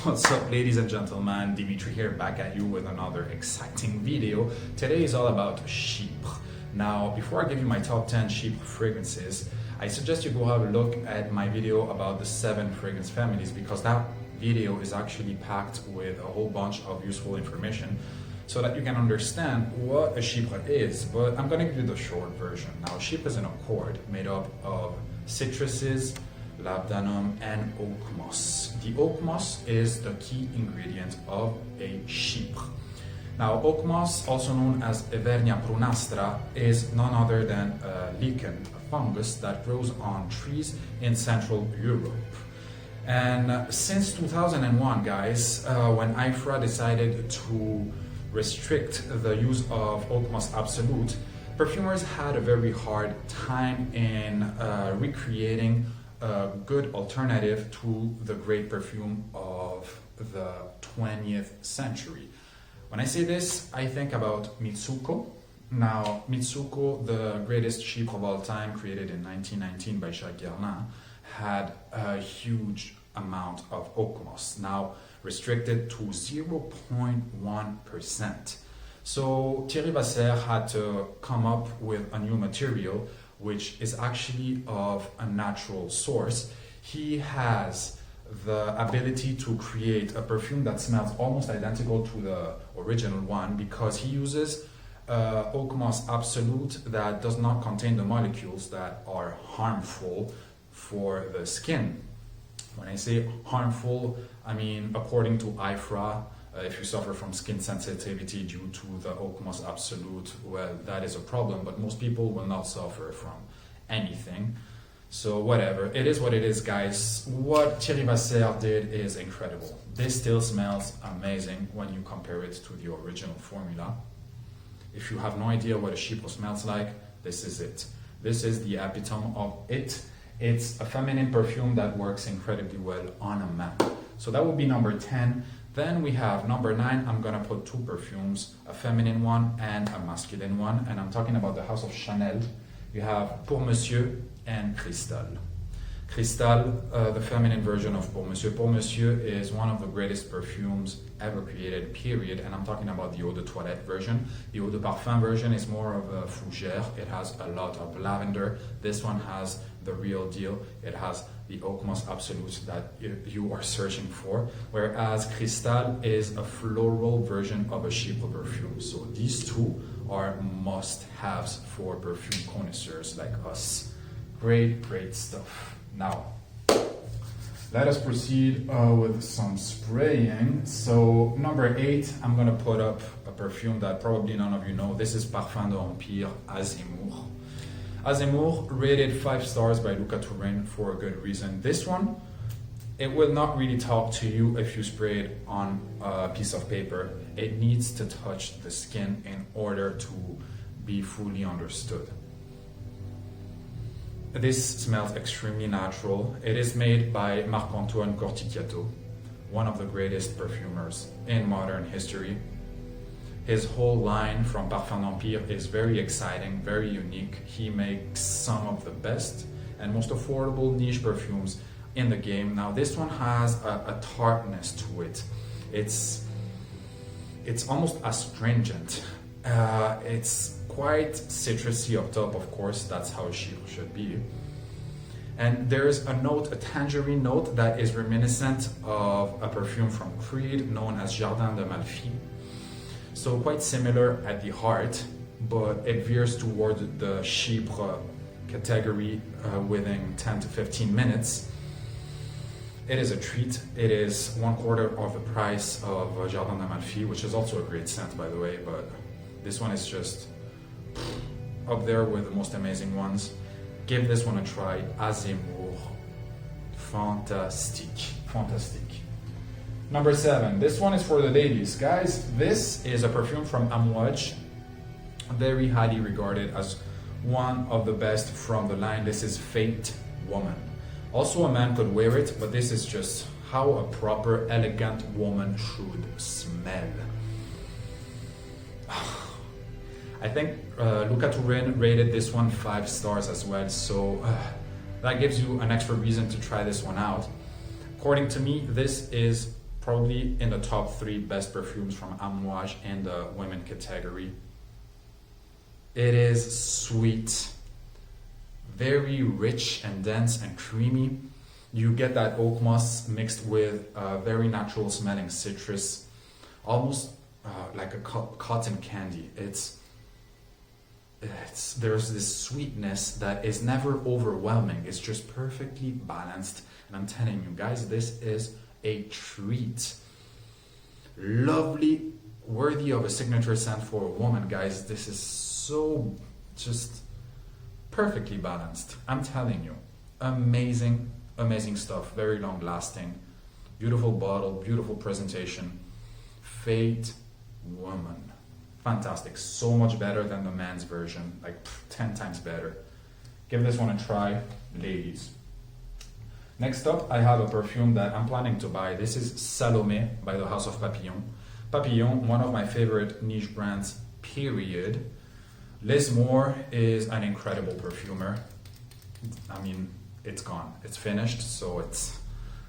What's up, ladies and gentlemen? Dimitri here, back at you with another exciting video. Today is all about Chypre. Now, before I give you my top 10 Chypre fragrances, I suggest you go have a look at my video about the 7 fragrance families, because that video is actually packed with a whole bunch of useful information so that you can understand what a Chypre is. But I'm going to give you the short version. Now, Chypre is an accord made up of citruses, labdanum, and oak moss. The oak moss is the key ingredient of a Chypre. Now, oak moss, also known as Evernia prunastra, is none other than a lichen, a fungus that grows on trees in Central Europe. And since 2001, guys, when IFRA decided to restrict the use of oak moss absolute, perfumers had a very hard time in recreating a good alternative to the great perfume of the 20th century. When I say this, I think about Mitsouko. Now, Mitsouko, the greatest Chypre of all time, created in 1919 by Guerlain, had a huge amount of oak moss, now restricted to 0.1%. So Thierry Vasser had to come up with a new material which is actually of a natural source. He has the ability to create a perfume that smells almost identical to the original one, because he uses oak moss absolute that does not contain the molecules that are harmful for the skin. When I say harmful, I mean according to IFRA, if you suffer from skin sensitivity due to the oak moss absolute, well, that is a problem, but most people will not suffer from anything. So whatever, it is what it is, guys. What Thierry Vasser did is incredible. This still smells amazing when you compare it to the original formula. If you have no idea what a Chypre smells like, this is it. This is the epitome of it. It's a feminine perfume that works incredibly well on a man. So that would be number 10. Then we have number 9. I'm gonna put 2 perfumes, a feminine one and a masculine one. And I'm talking about the house of Chanel. You have Pour Monsieur and Cristalle. Cristalle, the feminine version of Pour Monsieur. Pour Monsieur is one of the greatest perfumes ever created, period. And I'm talking about the Eau de Toilette version. The Eau de Parfum version is more of a fougère. It has a lot of lavender. This one has the real deal. It has the oak moss absolute that you are searching for. Whereas Cristalle is a floral version of a Chypre perfume. So these two are must-haves for perfume connoisseurs like us. Great, great stuff. Now, let us proceed with some spraying. So number 8, I'm going to put up a perfume that probably none of you know. This is Parfum Azemour. Azemour, rated 5 stars by Luca Turin for a good reason. This one, it will not really talk to you if you spray it on a piece of paper. It needs to touch the skin in order to be fully understood. This smells extremely natural. It is made by Marc-Antoine Corticchiato, one of the greatest perfumers in modern history. His whole line from Parfum Empire is very exciting, very unique. He makes some of the best and most affordable niche perfumes in the game. Now, this one has a tartness to it. It's almost astringent. It's quite citrusy up top, of course. That's how a Chypre should be. And there's a note, a tangerine note, that is reminiscent of a perfume from Creed known as Jardin de Malfi. So quite similar at the heart, but it veers toward the Chypre category within 10 to 15 minutes. It is a treat. It is 1/4 of the price of Jardin de Malfi, which is also a great scent, by the way, but this one is just up there with the most amazing ones. Give this one a try. Azemour. Fantastique. Fantastique. Number 7. This one is for the ladies. Guys, this is a perfume from Amouage, very highly regarded as one of the best from the line. This is Fate Woman. Also, a man could wear it, but this is just how a proper, elegant woman should smell. I think Luca Turin rated this one 5 stars as well, so that gives you an extra reason to try this one out. According to me, this is probably in the top 3 best perfumes from Amouage in the women category. It is sweet, very rich and dense and creamy. You get that oak moss mixed with very natural smelling citrus, almost like a cotton candy. There's this sweetness that is never overwhelming. It's just perfectly balanced. And I'm telling you guys, this is a treat. Lovely, worthy of a signature scent for a woman, guys. This is so just perfectly balanced. I'm telling you, amazing, amazing stuff. Very long lasting, beautiful bottle, beautiful presentation. Fate Woman. Fantastic. So much better than the men's version, like 10 times better. Give this one a try, ladies. Next up, I have a perfume that I'm planning to buy. This is Salome by the House of Papillon. Papillon, one of my favorite niche brands, period. Azemour is an incredible perfumer. I mean, it's gone. It's finished, so it's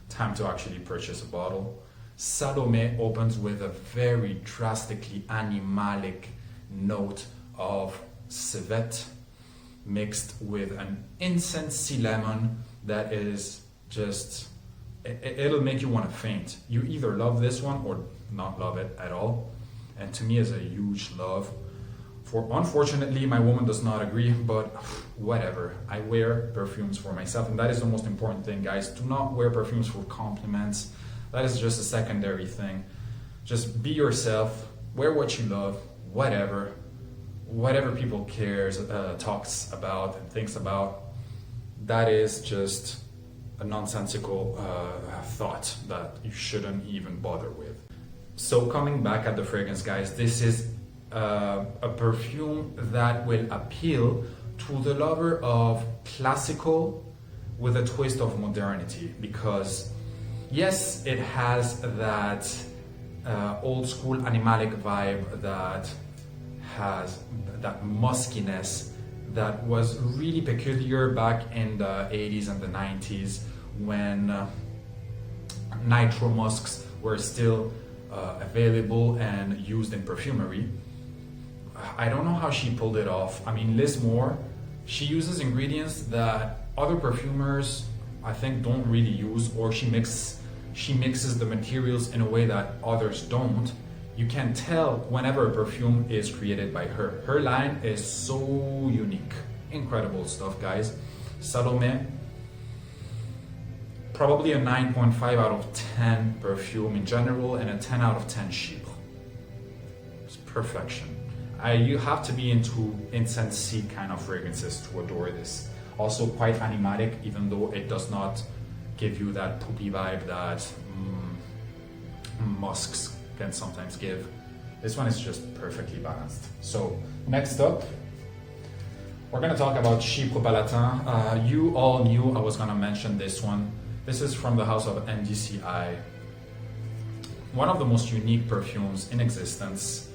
time to actually purchase a bottle. Salome opens with a very drastically animalic note of civet mixed with an incensey lemon that is just, it'll make you want to faint. You either love this one or not love it at all. And to me, it's a huge love. Unfortunately, my woman does not agree, but whatever. I wear perfumes for myself, and that is the most important thing, guys. Do not wear perfumes for compliments. That is just a secondary thing. Just be yourself, wear what you love, whatever people cares, talks about and thinks about. That is just a nonsensical thought that you shouldn't even bother with. So coming back at the fragrance, guys, this is a perfume that will appeal to the lover of classical with a twist of modernity, because yes, it has that old school animalic vibe that has that muskiness that was really peculiar back in the 80s and the 90s when nitro musks were still available and used in perfumery. I don't know how she pulled it off. I mean, Azemour, she uses ingredients that other perfumers I think don't really use, or she mixes the materials in a way that others don't. You can tell whenever a perfume is created by her. Her line is so unique. Incredible stuff, guys. Salome, probably a 9.5 out of 10 perfume in general, and a 10 out of 10 Chypre. It's perfection. You have to be into incensey kind of fragrances to adore this. Also quite animatic, even though it does not give you that poopy vibe that musks can sometimes give. This one is just perfectly balanced. So next up, we're going to talk about Chypre Palatin. You all knew I was going to mention this one. This is from the house of MDCI. One of the most unique perfumes in existence.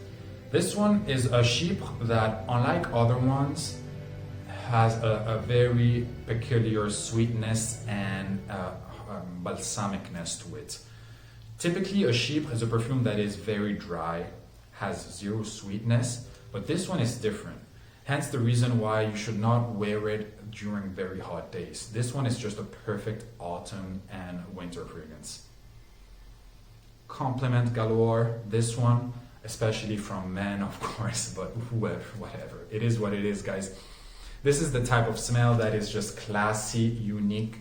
This one is a Chypre that, unlike other ones, has a very peculiar sweetness and balsamicness to it. Typically, a Chypre is a perfume that is very dry, has zero sweetness, but this one is different. Hence the reason why you should not wear it during very hot days. This one is just a perfect autumn and winter fragrance. Compliment galore, this one, especially from men, of course, but whatever. It is what it is, guys. This is the type of smell that is just classy, unique,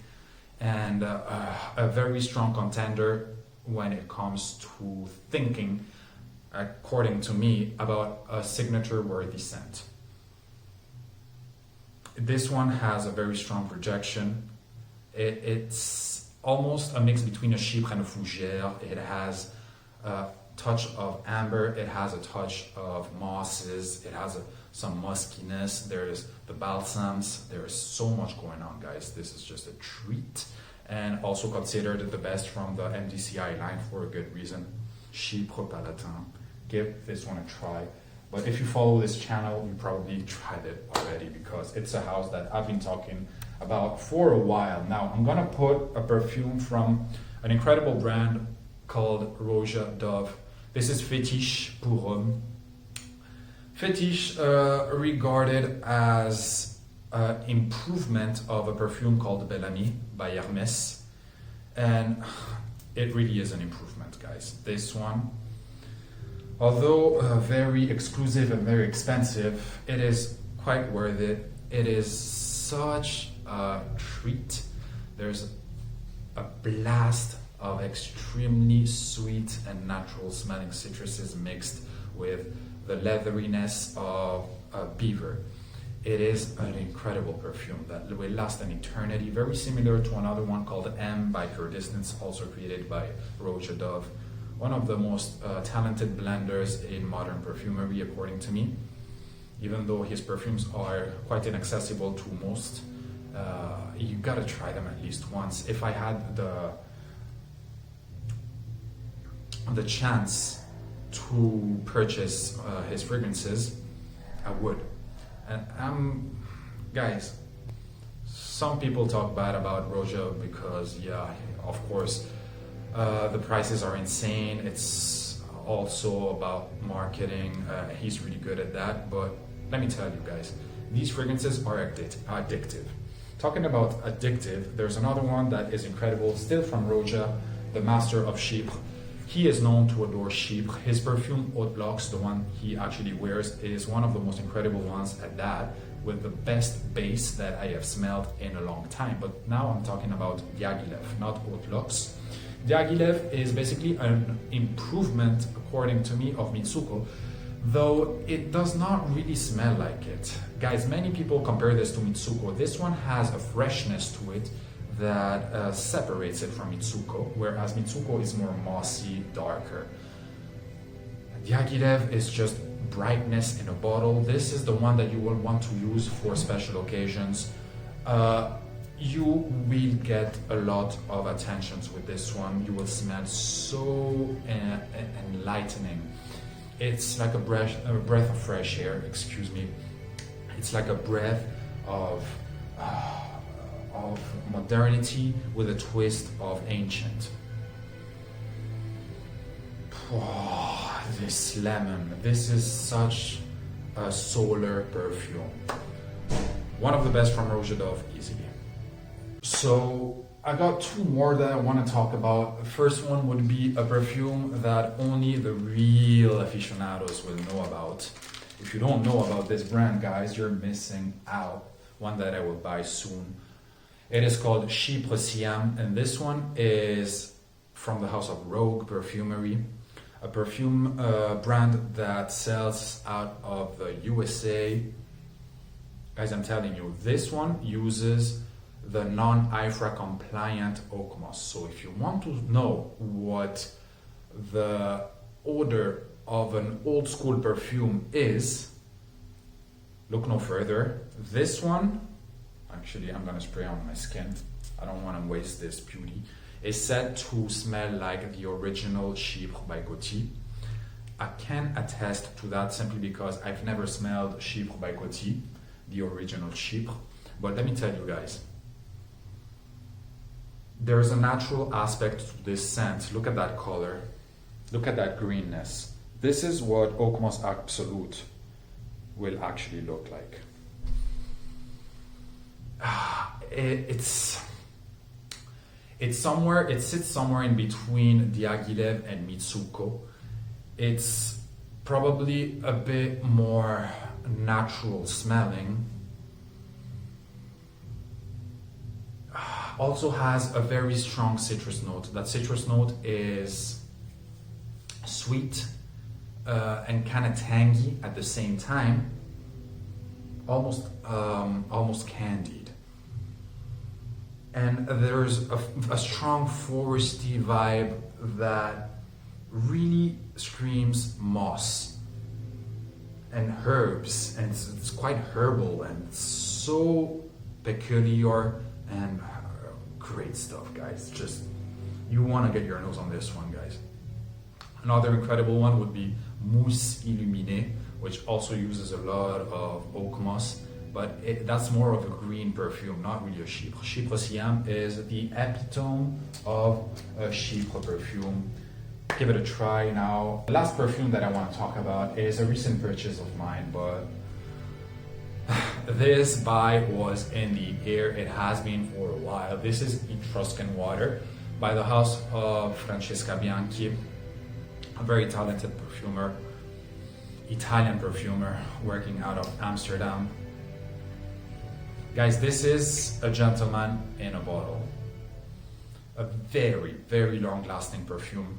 and a very strong contender when it comes to thinking, according to me, about a signature-worthy scent. This one has a very strong projection. It's almost a mix between a Chypre and a fougère. It has a touch of amber, it has a touch of mosses, it has some muskiness, there's the balsams, there's so much going on, guys. This is just a treat, and also considered the best from the MDCI line for a good reason. Chypre Palatin. Give this one a try. But if you follow this channel, you probably tried it already, because it's a house that I've been talking about for a while. Now, I'm gonna put a perfume from an incredible brand called Roja Dove. This is Fetish pour Homme. Fetish regarded as improvement of a perfume called Bellamy by Hermes, and it really is an improvement, guys. This one, although very exclusive and very expensive, it is quite worth it. It is such a treat. There's a blast of extremely sweet and natural smelling citruses mixed with the leatheriness of beaver. It is an incredible perfume that will last an eternity, very similar to another one called M by Pure Distance, also created by Roja Dove, one of the most talented blenders in modern perfumery, according to me. Even though his perfumes are quite inaccessible to most, you gotta try them at least once. If I had the chance to purchase his fragrances, I would. And guys, some people talk bad about Roja because, yeah, of course, the prices are insane. It's also about marketing. He's really good at that. But let me tell you guys, these fragrances are addictive. Talking about addictive, there's another one that is incredible, still from Roja, the master of Chypre. He is known to adore Chypre. His perfume Haute Luxe, the one he actually wears, is one of the most incredible ones at that, with the best base that I have smelled in a long time. But now I'm talking about Diaghilev, not Haute Luxe. Diaghilev is basically an improvement, according to me, of Mitsouko, though it does not really smell like it. Guys, many people compare this to Mitsouko. This one has a freshness to it that separates it from Mitsouko, whereas Mitsouko is more mossy, darker. Diaghilev is just brightness in a bottle. This is the one that you will want to use for special occasions. You will get a lot of attentions with this one. You will smell so enlightening. It's like a breath of fresh air, excuse me. It's like a breath of modernity with a twist of ancient. Oh, this lemon, this is such a solar perfume. One of the best from Roja Dove, easily. So I got two more that I want to talk about. The first one would be a perfume that only the real aficionados will know about. If you don't know about this brand, guys, you're missing out. One that I will buy soon. It is called Chypre Siam, and this one is from the house of Rogue Perfumery, a perfume brand that sells out of the USA. Guys, I'm telling you, this one uses the non-IFRA compliant oak moss. So if you want to know what the odor of an old school perfume is, look no further. This one, actually I'm gonna spray on my skin, I don't want to waste this beauty, is said to smell like the original Chypre by Gaultier. I can attest to that simply because I've never smelled Chypre by Gaultier, the original Chypre. But let me tell you guys, there's a natural aspect to this scent. Look at that color. Look at that greenness. This is what Oak Moss Absolute will actually look like. It sits somewhere in between Diaghilev and Mitsouko. It's probably a bit more natural smelling. Also has a very strong citrus note. That citrus note is sweet and kind of tangy at the same time, almost candied. And there's a strong foresty vibe that really screams moss and herbs, and it's quite herbal and so peculiar and great stuff, guys. Just, you want to get your nose on this one, guys. Another incredible one would be Mousse Illuminée, which also uses a lot of oak moss, but that's more of a green perfume, not really a Chypre. Chypre Siam is the epitome of a Chypre perfume. give it a try now. The last perfume that I want to talk about is a recent purchase of mine, but this buy was in the air. It has been for a while. This is Etruscan Water by the house of Francesca Bianchi, a very talented perfumer, Italian perfumer working out of Amsterdam. Guys, this is a gentleman in a bottle. A very, very long-lasting perfume.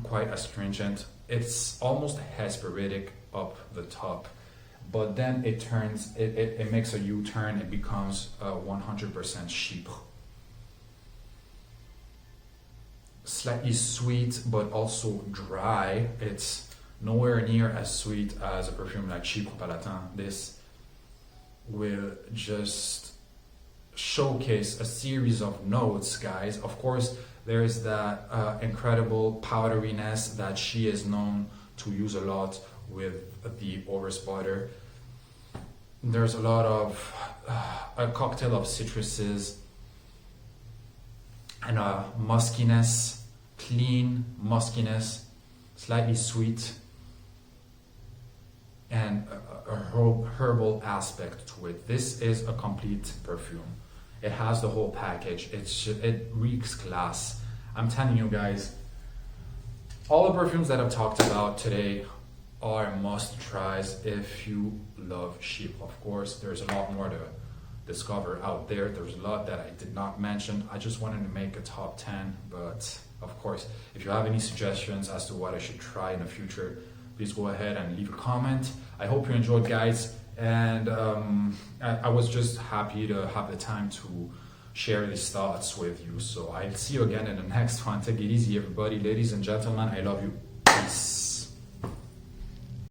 Quite astringent. It's almost hesperidic up the top, but then it makes a U-turn. It becomes 100% Chypre. Slightly sweet, but also dry. It's nowhere near as sweet as a perfume like Chypre Palatin. This will just showcase a series of notes, guys. Of course, there is that incredible powderiness that she is known to use a lot with the Overspotter. There's a lot of a cocktail of citruses and a muskiness, clean muskiness, slightly sweet, and a herbal aspect to it. This is a complete perfume. It has the whole package. It reeks class. I'm telling you guys, all the perfumes that I've talked about today are must tries if you love Chypre. Of course, there's a lot more to discover out there. There's a lot that I did not mention. I just wanted to make a top 10, but of course, if you have any suggestions as to what I should try in the future, please go ahead and leave a comment. I hope you enjoyed, guys, and I was just happy to have the time to share these thoughts with you. So I'll see you again in the next one. Take it easy, everybody. Ladies and gentlemen, I love you.